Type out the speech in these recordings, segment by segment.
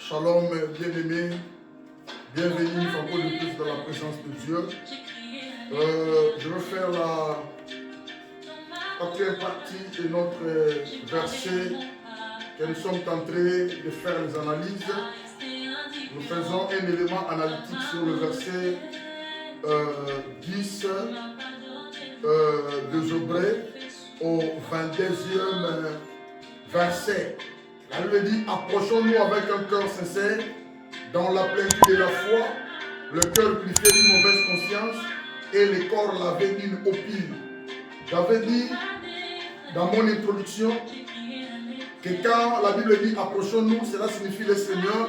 Shalom, bien-aimés, bienvenue une fois de plus dans la présence de Dieu. Je vais faire la quatrième partie de notre verset que nous sommes en train de faire les analyses. Nous faisons un élément analytique sur le verset 10 de Jobré au 22e verset. La Bible dit, approchons-nous avec un cœur sincère, dans la plénitude de la foi, le cœur purifié d'une mauvaise conscience et le corps lavé d'une opile. J'avais dit dans mon introduction que quand la Bible dit approchons-nous, cela signifie le Seigneur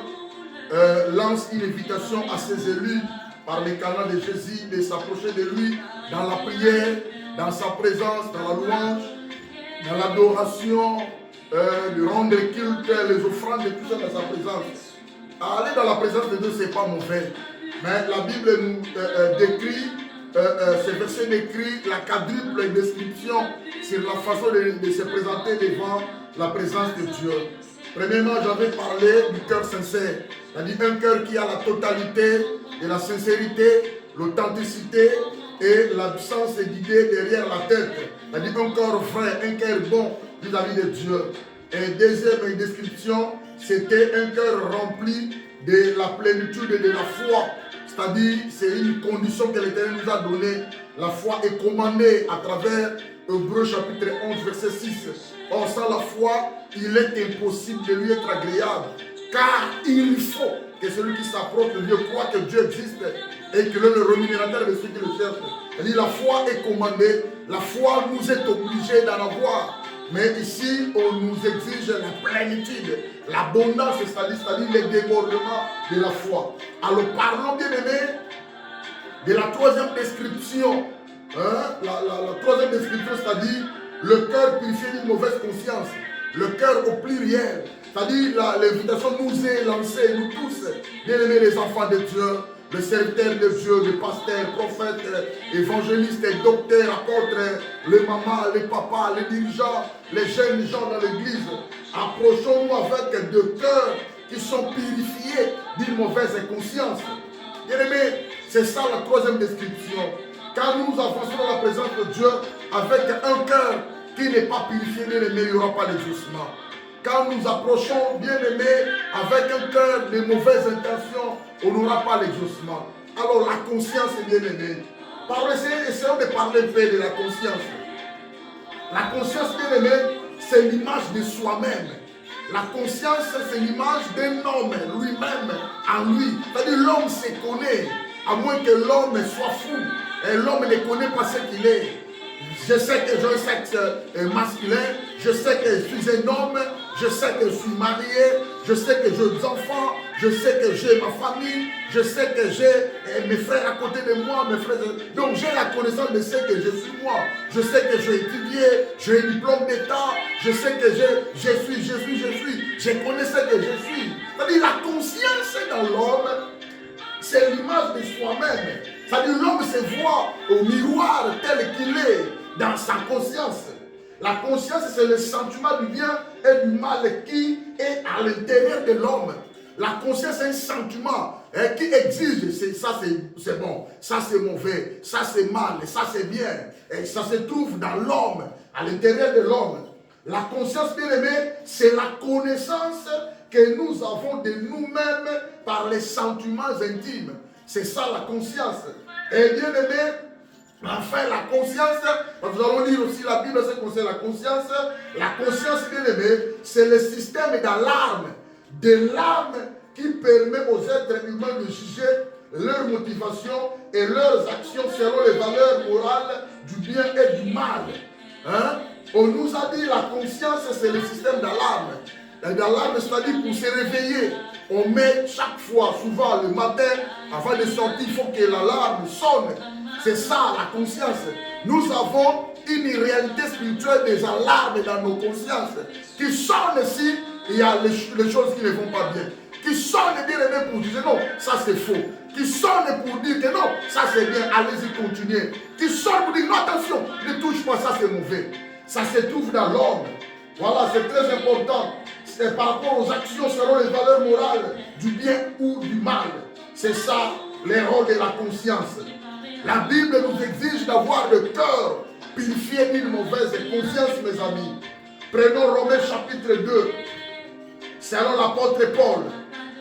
lance une invitation à ses élus par les canaux de Jésus de s'approcher de lui dans la prière, dans sa présence, dans la louange, dans l'adoration, de rendre culte, les offrandes et tout ça dans sa présence. Aller dans la présence de Dieu, ce n'est pas mauvais. Mais la Bible nous décrit, ce verset décrit la quadruple description sur la façon de se présenter devant la présence de Dieu. Premièrement, j'avais parlé du cœur sincère. C'est-à-dire un cœur qui a la totalité de la sincérité, l'authenticité et l'absence d'idées derrière la tête. C'est-à-dire un cœur vrai, un cœur bon vis-à-vis de Dieu. Et deuxième description, c'était un cœur rempli de la plénitude de la foi. C'est-à-dire, c'est une condition que l'Éternel nous a donnée. La foi est commandée à travers Hébreux chapitre 11, verset 6. Or, sans la foi, il est impossible de lui être agréable. Car il faut que celui qui s'approche de Dieu croit que Dieu existe et qu'il est le rémunérateur de ceux qui le cherchent. C'est-à-dire, la foi est commandée. La foi nous est obligée d'en avoir. Mais ici, on nous exige la plénitude, l'abondance, c'est-à-dire le débordement de la foi. Alors, parlons bien aimé de la troisième description. La troisième description, c'est-à-dire le cœur purifié d'une mauvaise conscience. Le cœur au pluriel. C'est-à-dire l'invitation nous est lancée, nous tous, bien aimés les enfants de Dieu, les serviteurs de Dieu, les pasteurs, prophètes, évangélistes, docteurs, apôtres, les mamans, les papas, les dirigeants, les jeunes gens dans l'église. Approchons-nous avec deux cœurs qui sont purifiés d'une mauvaise conscience. Bien aimés, c'est ça la troisième description. Quand nous avançons dans la présence de Dieu avec un cœur qui n'est pas purifié, bien aimé, il n'y aura pas d'exaucement. Quand nous approchons, bien aimé, avec un cœur de mauvaises intentions, on n'aura pas l'exaucement. Alors la conscience est bien aimée. Essayons de parler un peu de la conscience. La conscience, bien aimée, c'est l'image de soi-même. La conscience, c'est l'image d'un homme lui-même en lui. C'est-à-dire l'homme se connaît, à moins que l'homme soit fou. Et l'homme ne connaît pas ce qu'il est. Je sais que j'ai un sexe masculin, je sais que je suis un homme, je sais que je suis marié, je sais que j'ai des enfants, je sais que j'ai ma famille, je sais que j'ai mes frères à côté de moi, mes frères. Donc j'ai la connaissance de ce que je suis moi. Je sais que j'ai étudié, j'ai un diplôme d'État, je sais que je suis. Je connais ce que je suis. C'est-à-dire la conscience dans l'homme, c'est l'image de soi-même. C'est-à-dire l'homme se voit au miroir tel qu'il est dans sa conscience. La conscience, c'est le sentiment du bien et du mal qui est à l'intérieur de l'homme. La conscience est un sentiment qui exige, ça c'est bon, ça c'est mauvais, ça c'est mal, ça c'est bien. Et ça se trouve dans l'homme, à l'intérieur de l'homme. La conscience, bien aimée, c'est la connaissance que nous avons de nous-mêmes par les sentiments intimes. C'est ça la conscience. Et bien aimé, enfin la conscience, nous allons lire aussi la Bible, ce qu'on sait la conscience. La conscience, bien aimé, c'est le système d'alarme, qui permet aux êtres humains de juger leurs motivations et leurs actions selon les valeurs morales du bien et du mal. On nous a dit la conscience, c'est le système d'alarme. L'alarme, c'est-à-dire pour se réveiller. On met chaque fois, souvent le matin, avant de sortir, il faut que l'alarme sonne. C'est ça la conscience. Nous avons une réalité spirituelle des alarmes dans nos consciences qui sonnent si il y a les choses qui ne vont pas bien. Qui sonnent bien aimé pour dire non, ça c'est faux. Qui sonnent pour dire que non, ça c'est bien, allez-y, continuez. Qui sonnent pour dire non, attention, ne touche pas, ça c'est mauvais. Ça se trouve dans l'homme. Voilà, c'est très important. par rapport aux actions selon les valeurs morales du bien ou du mal. C'est ça les rôles de la conscience. La Bible nous exige d'avoir le cœur purifié d'une mauvaise conscience, mes amis. Prenons Romains chapitre 2, selon l'apôtre Paul,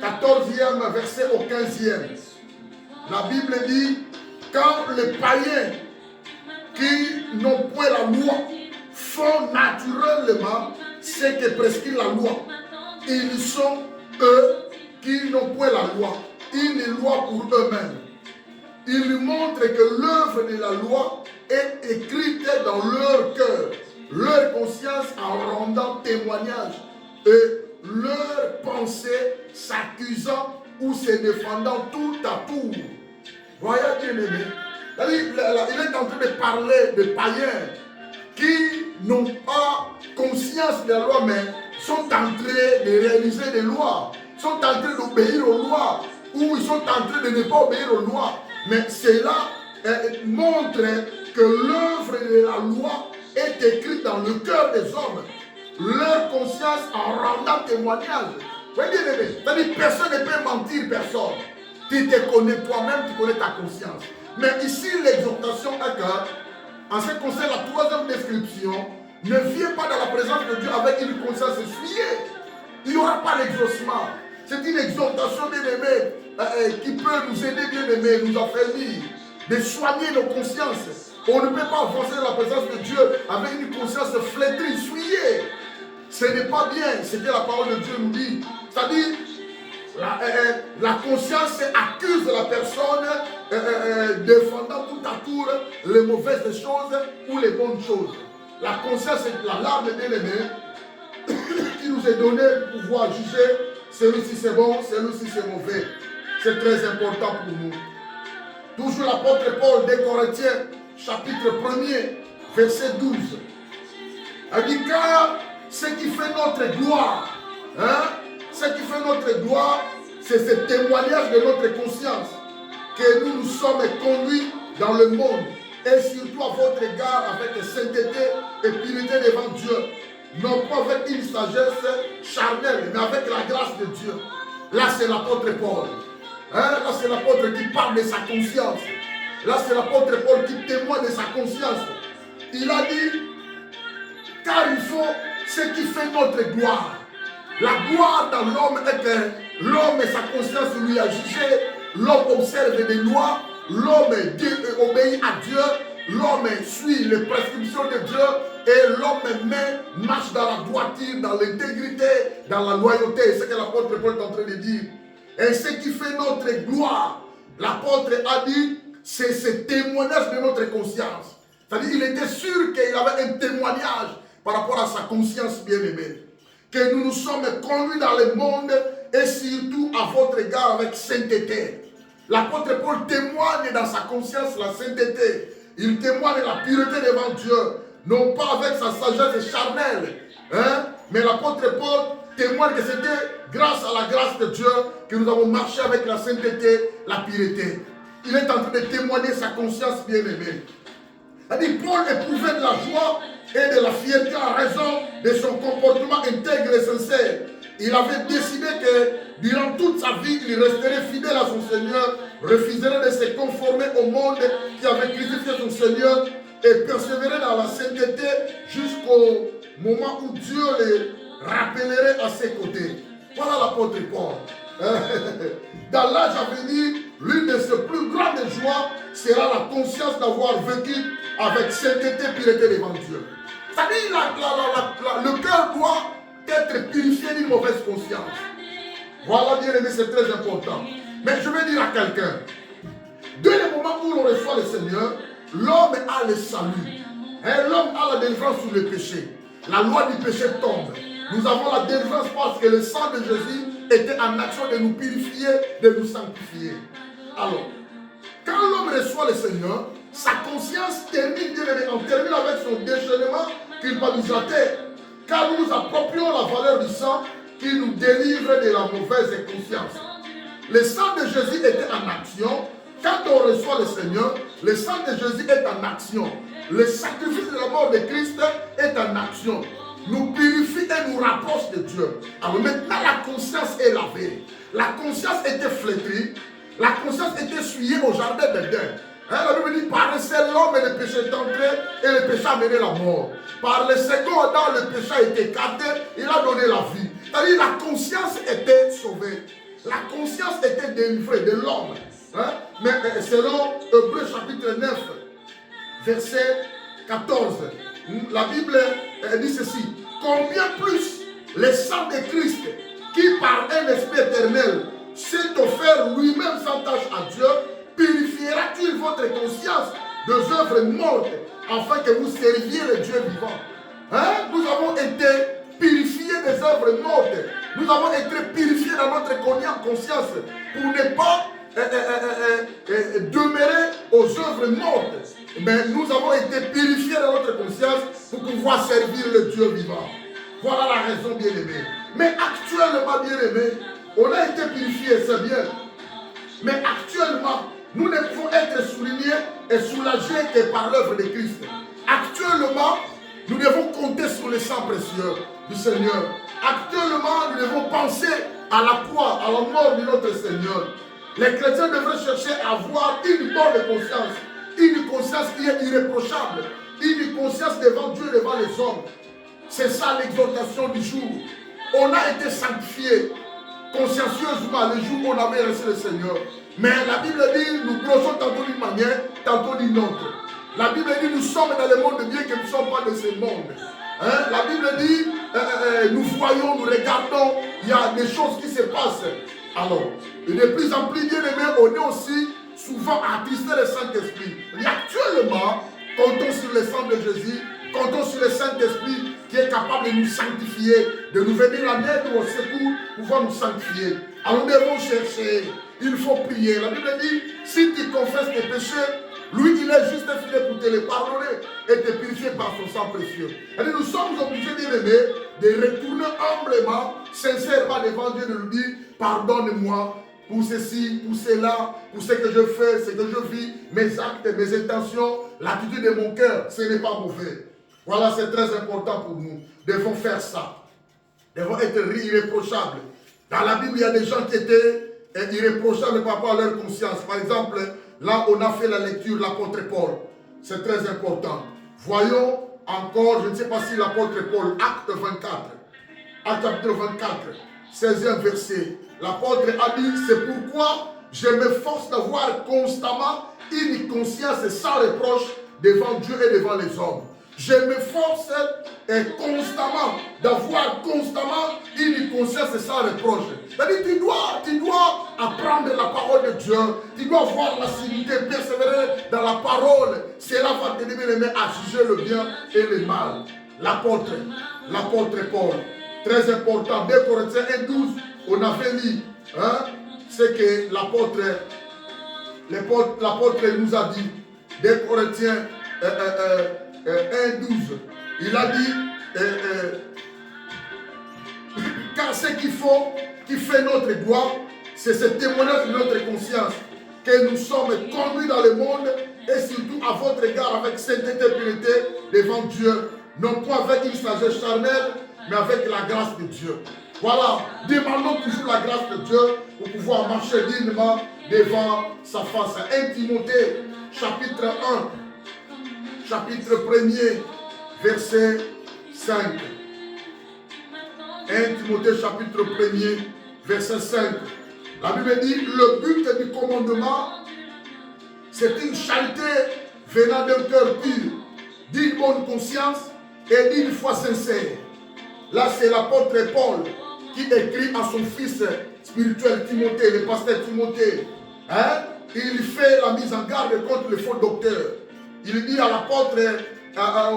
14e verset au 15e. La Bible dit, quand les païens qui n'ont point la loi font naturellement ce que prescrit la loi, ils sont eux qui n'ont point la loi, une loi pour eux-mêmes. Ils montrent que l'œuvre de la loi est écrite dans leur cœur, leur conscience en rendant témoignage et leur pensée s'accusant ou se défendant tout à tour. Voyez bien aimé, il est en train de parler de païens qui n'ont pas conscience de la loi, mais sont en train de réaliser des lois, sont en train d'obéir aux lois, ou ils sont en train de ne pas obéir aux lois. Mais cela montre que l'œuvre de la loi est écrite dans le cœur des hommes, leur conscience en rendant témoignage. Vous voyez bien aimé, c'est-à-dire personne ne peut mentir personne. Tu te connais toi-même, tu connais ta conscience. Mais ici, l'exhortation est que, en ce qui concerne la troisième description, ne viens pas dans la présence de Dieu avec une conscience essuyée. Il n'y aura pas l'exaucement. C'est une exhortation, bien aimée, qui peut nous aider, bien aimés, nous affermir, de soigner nos consciences. On ne peut pas avancer dans la présence de Dieu avec une conscience flétrie, essuyée. Ce n'est pas bien, c'est que la parole de Dieu nous dit. C'est-à-dire, la conscience accuse la personne défendant tout à tour les mauvaises choses ou les bonnes choses. La conscience est la larme bien-aimée qui nous est donnée pour pouvoir juger celui-ci c'est bon, celui-ci c'est mauvais. C'est très important pour nous. Toujours l'apôtre Paul des Corinthiens, chapitre 1er, verset 12. Elle dit car ce qui fait notre gloire, ce qui fait notre gloire, c'est ce témoignage de notre conscience, que nous nous sommes conduits dans le monde, et surtout à votre égard avec sainteté et pureté devant Dieu, non pas avec une sagesse charnelle, mais avec la grâce de Dieu. Là c'est l'apôtre Paul. Là c'est l'apôtre qui parle de sa conscience. Là c'est l'apôtre Paul qui témoigne de sa conscience. Il a dit, car il faut ce qui fait notre gloire. La gloire dans l'homme est que l'homme et sa conscience lui a jugé, l'homme observe des lois, l'homme obéit à Dieu, l'homme suit les prescriptions de Dieu et l'homme marche dans la droiture, dans l'intégrité, dans la loyauté. C'est ce que l'apôtre Paul est en train de dire. Et ce qui fait notre gloire, l'apôtre a dit, c'est ce témoignage de notre conscience. C'est-à-dire qu'il était sûr qu'il avait un témoignage par rapport à sa conscience bien-aimée. Que nous nous sommes conduits dans le monde et surtout à votre égard avec sainteté. L'apôtre Paul témoigne dans sa conscience la sainteté. Il témoigne la pureté devant Dieu. Non pas avec sa sagesse charnelle. Mais l'apôtre Paul témoigne que c'était grâce à la grâce de Dieu que nous avons marché avec la sainteté, la pureté. Il est en train de témoigner sa conscience bien-aimée. C'est-à-dire Paul éprouvait de la joie et de la fierté en raison de son comportement intègre et sincère. Il avait décidé que durant toute sa vie, il resterait fidèle à son Seigneur, refuserait de se conformer au monde qui avait crucifié son Seigneur et persévérer dans la sainteté jusqu'au moment où Dieu les rappellerait à ses côtés. Voilà l'apôtre Paul. Dans l'âge à venir, l'une de ses plus grandes joies sera la conscience d'avoir vécu avec sainteté et pureté devant Dieu. C'est-à-dire le cœur doit être purifié d'une mauvaise conscience. Voilà, bien aimé, c'est très important. Mais je vais dire à quelqu'un, dès le moment où l'on reçoit le Seigneur, l'homme a le salut. L'homme a la délivrance sur le péché. La loi du péché tombe. Nous avons la délivrance parce que le sang de Jésus était en action de nous purifier, de nous sanctifier. Alors, quand l'homme reçoit le Seigneur, sa conscience termine, bien aimé, on termine avec son déchaînement culpabilisateur. Car nous nous approprions la valeur du sang qui nous délivre de la mauvaise conscience. Le sang de Jésus était en action. Quand on reçoit le Seigneur, le sang de Jésus est en action. Le sacrifice de la mort de Christ est en action. nous purifie et nous rapproche de Dieu. Alors maintenant, la conscience est lavée. La conscience était flétrie. La conscience était souillée au jardin d'Éden. La Bible dit, par le seul homme, le péché est entré et le péché a mené la mort. Par le second Adam, le péché a été écarté, il a donné la vie. C'est-à-dire la conscience était sauvée. La conscience était délivrée de l'homme. Mais selon Hébreux chapitre 9, verset 14, la Bible dit ceci. Combien plus le sang de Christ, qui par un esprit éternel s'est offert lui-même sans tâche à Dieu, purifiera-t-il votre conscience des œuvres mortes, afin que vous serviez le Dieu vivant. Nous avons été purifiés des œuvres mortes. Nous avons été purifiés dans notre conscience pour ne pas demeurer aux œuvres mortes. Mais nous avons été purifiés dans notre conscience pour pouvoir servir le Dieu vivant. Voilà la raison, bien-aimé. Mais actuellement, bien-aimé, on a été purifiés, c'est bien. Mais actuellement, nous ne pouvons être soulignés et soulagés que par l'œuvre de Christ. Actuellement, nous devons compter sur le sang précieux du Seigneur. Actuellement, nous devons penser à la croix, à la mort de notre Seigneur. Les chrétiens devraient chercher à avoir une bonne conscience. Une conscience qui est irréprochable. Une conscience devant Dieu, devant les hommes. C'est ça l'exhortation du jour. On a été sanctifiés consciencieusement le jour où on avait reçu le Seigneur. Mais la Bible dit, nous plongeons tantôt d'une manière, tantôt d'une autre. La Bible dit, nous sommes dans le monde bien que nous ne sommes pas de ce monde. La Bible dit, nous voyons, nous regardons, il y a des choses qui se passent. Alors, et de plus en plus bien aimé, on est aussi souvent attristé le Saint-Esprit. Et actuellement, comptons sur le sang de Jésus, comptons sur le Saint-Esprit qui est capable de nous sanctifier, de nous venir en aide ou au secours, pouvoir nous sanctifier. Alors nous devons chercher, il faut prier. La Bible dit, si tu confesses tes péchés, lui il est juste fidèle pour te les pardonner et te purifier par son sang précieux. Et nous sommes obligés, bien aimés, de retourner humblement, sincèrement devant Dieu, de lui dire, pardonne-moi pour ceci, pour cela, pour ce que je fais, ce que je vis, mes actes, mes intentions, l'attitude de mon cœur, ce n'est pas mauvais. Voilà, c'est très important pour nous. Nous devons faire ça. Nous devons être irréprochables. Dans la Bible, il y a des gens qui étaient irréprochables par rapport à leur conscience. Par exemple, là, on a fait la lecture de l'apôtre Paul. C'est très important. Voyons encore, je ne sais pas si l'apôtre Paul, acte 24, acte chapitre 24, 16e verset. L'apôtre a dit, c'est pourquoi je m'efforce d'avoir constamment une conscience sans reproche devant Dieu et devant les hommes. Je m'efforce constamment d'avoir constamment une conscience sans reproche. C'est-à-dire tu dois apprendre la parole de Dieu. Tu dois voir la civilité, persévérer dans la parole. Cela va te donner à juger le bien et le mal. L'apôtre Paul, très important. 2 Corinthiens 1:12, on avait lu ce que l'apôtre nous a dit. 2 Corinthiens 1:12, il a dit car ce qui fait notre gloire, c'est ce témoignage de notre conscience que nous sommes conduits dans le monde et surtout à votre égard avec sainteté et pureté devant Dieu, non pas avec une sagesse charnelle, mais avec la grâce de Dieu. Voilà, demandons toujours la grâce de Dieu pour pouvoir marcher dignement devant sa face. 1 Timothée, chapitre 1, chapitre 1er, verset 5. 1 Timothée, chapitre 1er, verset 5. La Bible dit, le but du commandement, c'est une charité venant d'un cœur pur, d'une bonne conscience et d'une foi sincère. Là, c'est l'apôtre Paul qui écrit à son fils spirituel Timothée, le pasteur Timothée. Il fait la mise en garde contre les faux docteurs. Il dit à l'apôtre, à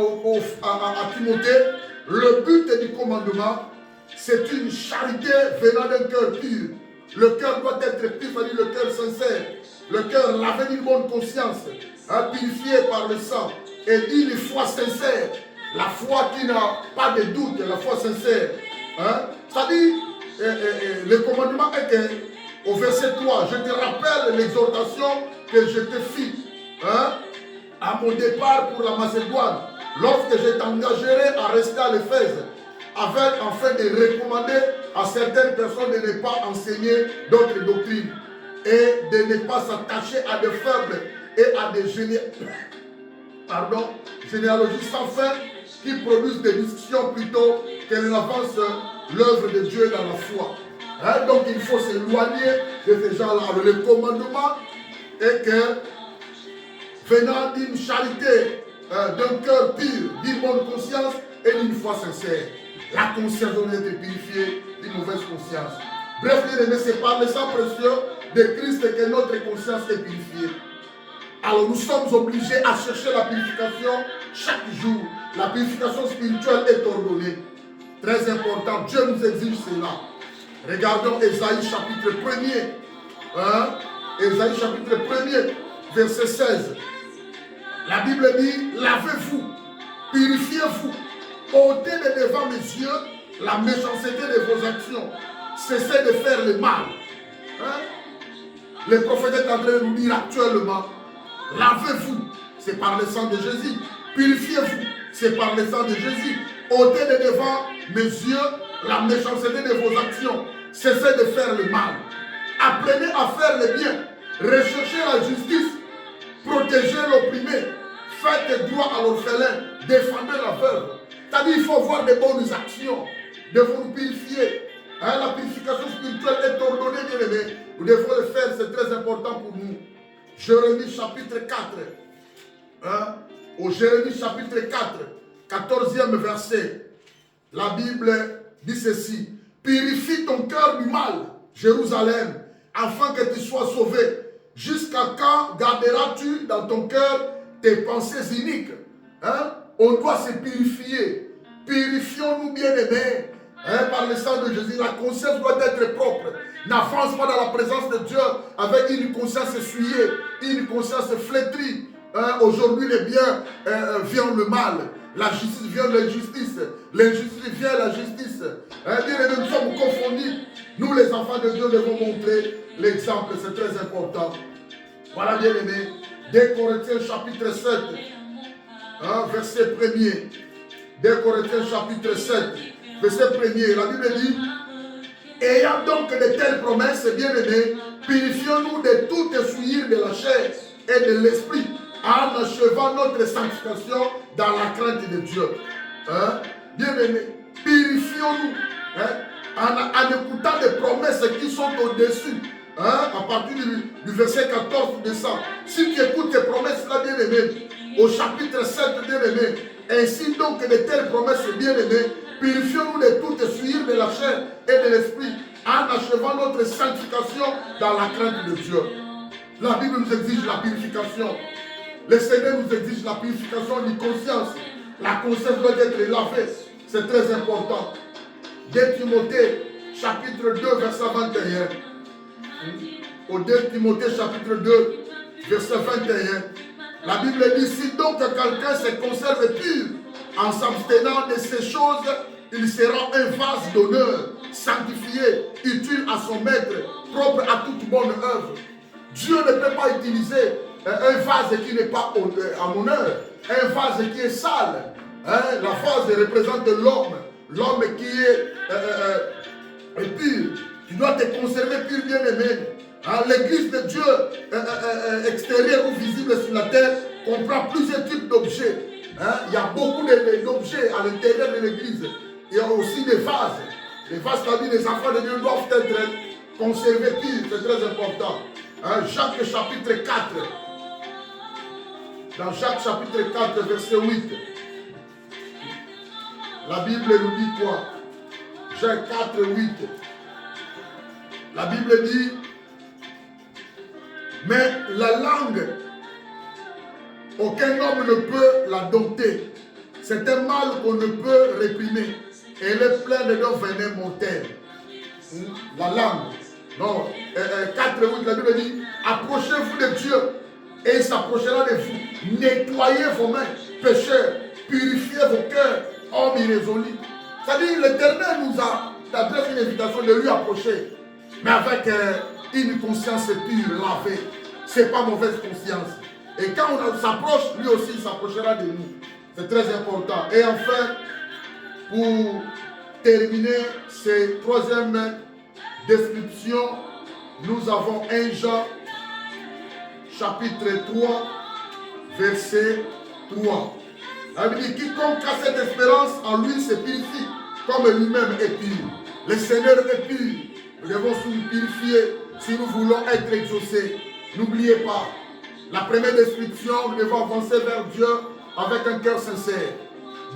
Timothée, le but du commandement, c'est une charité venant d'un cœur pur. Le cœur doit être pur, c'est-à-dire le cœur sincère. Le cœur lavé d'une bonne conscience, purifié par le sang, et d'une foi sincère. La foi qui n'a pas de doute, la foi sincère. C'est-à-dire, le commandement est que, au verset 3, je te rappelle l'exhortation que je te fis à mon départ pour la Macédoine, lorsque je t'engagerai à rester à l'Éphèse, afin de recommander à certaines personnes de ne pas enseigner d'autres doctrines et de ne pas s'attacher à des faibles et à des généalogies sans fin qui produisent des discussions plutôt qu'elles n'avancent l'œuvre de Dieu dans la foi. Hein? Donc il faut s'éloigner de ces gens-là. Le commandement est que, venant d'une charité, d'un cœur pur, d'une bonne conscience et d'une foi sincère, la conscience doit être purifiée d'une mauvaise conscience. Bref, bien aimé, c'est par le sang précieux de Christ que notre conscience est purifiée. Alors nous sommes obligés à chercher la purification chaque jour. La purification spirituelle est ordonnée. Très important, Dieu nous exige cela. Regardons Ésaïe chapitre 1er. Hein? Ésaïe chapitre 1er, verset 16. La Bible dit, lavez-vous, purifiez-vous, ôtez de devant mes yeux la méchanceté de vos actions. Cessez de faire le mal. Hein? Le prophète est en train de nous dire actuellement, lavez-vous, c'est par le sang de Jésus. Purifiez-vous, c'est par le sang de Jésus. Ôtez de devant mes yeux la méchanceté de vos actions. Cessez de faire le mal. Apprenez à faire le bien. Recherchez la justice. Protégez l'opprimé. Faites droit à l'orphelin. Défendez la veuve. C'est-à-dire qu'il faut voir des bonnes actions. De vous purifier. Hein, la purification spirituelle est ordonnée, bien aimé. Nous devons le faire, c'est très important pour nous. Jérémie chapitre 4. Hein? Au Jérémie chapitre 4, 14e verset. La Bible dit ceci. Purifie ton cœur du mal, Jérusalem, afin que tu sois sauvé. Jusqu'à quand garderas-tu dans ton cœur tes pensées iniques? Hein? On doit se purifier. Purifions-nous, bien-aimés. Hein, par le sang de Jésus, la conscience doit être propre. N'avance pas dans la présence de Dieu avec une conscience essuyée, une conscience flétrie. Hein, aujourd'hui, le bien vient le mal. La justice vient de l'injustice. L'injustice vient de la justice. Hein, bien aimés, nous sommes confondus. Nous, les enfants de Dieu, devons montrer l'exemple. C'est très important. Voilà, bien aimés. 2 Corinthiens chapitre 7, hein, verset 1er. 2 Corinthiens chapitre 7, verset 1er. La Bible dit, ayant donc de telles promesses, bien aimés, purifions-nous de toute souillure de la chair et de l'esprit, en achevant notre sanctification dans la crainte de Dieu. Hein? Bien aimés, purifions-nous, hein? en écoutant des promesses qui sont au-dessus. Hein? À partir du verset 14 de ça. Si tu écoutes ces promesses-là, bien aimés, au chapitre 7, bien aimés, ainsi donc de telles promesses, bien aimés, purifions-nous de toute souillure de la chair et de l'esprit, en achevant notre sanctification dans la crainte de Dieu. La Bible nous exige la purification. Le Seigneur nous exige la purification de conscience. La conscience doit être lavée. C'est très important. 2 Timothée, chapitre 2, verset 21. Au 2 Timothée, chapitre 2, verset 21. La Bible dit, si donc quelqu'un se conserve pur en s'abstenant de ces choses, il sera un vase d'honneur, sanctifié, utile à son maître, propre à toute bonne œuvre. Dieu ne peut pas utiliser un vase qui n'est pas à mon honneur, un vase qui est sale. Hein? La vase représente l'homme qui est pur. Tu dois te conserver pur, bien aimé. Hein? L'église de Dieu, extérieure ou visible sur la terre, comprend plusieurs types d'objets. Hein? Il y a beaucoup d'objets à l'intérieur de l'église. Il y a aussi des vases. Les vases, c'est-à-dire les enfants de Dieu doivent être conservés purs, c'est très important. Hein? Jacques chapitre 4. Dans Jacques chapitre 4, verset 8. La Bible nous dit quoi? Jacques 4, 8. La Bible dit, mais la langue, aucun homme ne peut la dompter. C'est un mal qu'on ne peut réprimer. Elle est pleine d'un venin mortel. La langue. Non, 4, 8, la Bible dit, approchez-vous de Dieu et il s'approchera de vous. Nettoyez vos mains, pécheurs. Purifiez vos cœurs, hommes irrésolus. C'est-à-dire, l'Éternel nous a adressé une invitation de lui approcher. Mais avec une conscience pure, lavée. Ce n'est pas mauvaise conscience. Et quand on s'approche, lui aussi il s'approchera de nous. C'est très important. Et enfin, pour terminer cette troisième description, nous avons 1 Jean, chapitre 3, verset 3. La Bible dit, quiconque a cette espérance en lui se purifie, comme lui-même est pur. Le Seigneur est pur. Nous devons nous purifier si nous voulons être exaucés. N'oubliez pas, la première description, nous devons avancer vers Dieu avec un cœur sincère.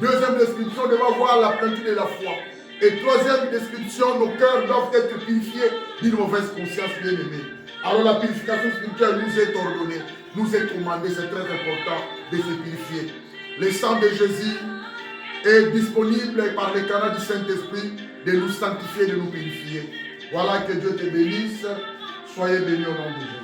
Deuxième description, nous devons avoir la plénitude de la foi. Et troisième description, nos cœurs doivent être purifiés d'une mauvaise conscience, bien-aimée. Alors la purification spirituelle nous est ordonnée, nous est commandée, c'est très important de se purifier. Le sang de Jésus est disponible par les canaux du Saint-Esprit de nous sanctifier, de nous purifier. Voilà, que Dieu te bénisse. Soyez bénis au nom de Jésus.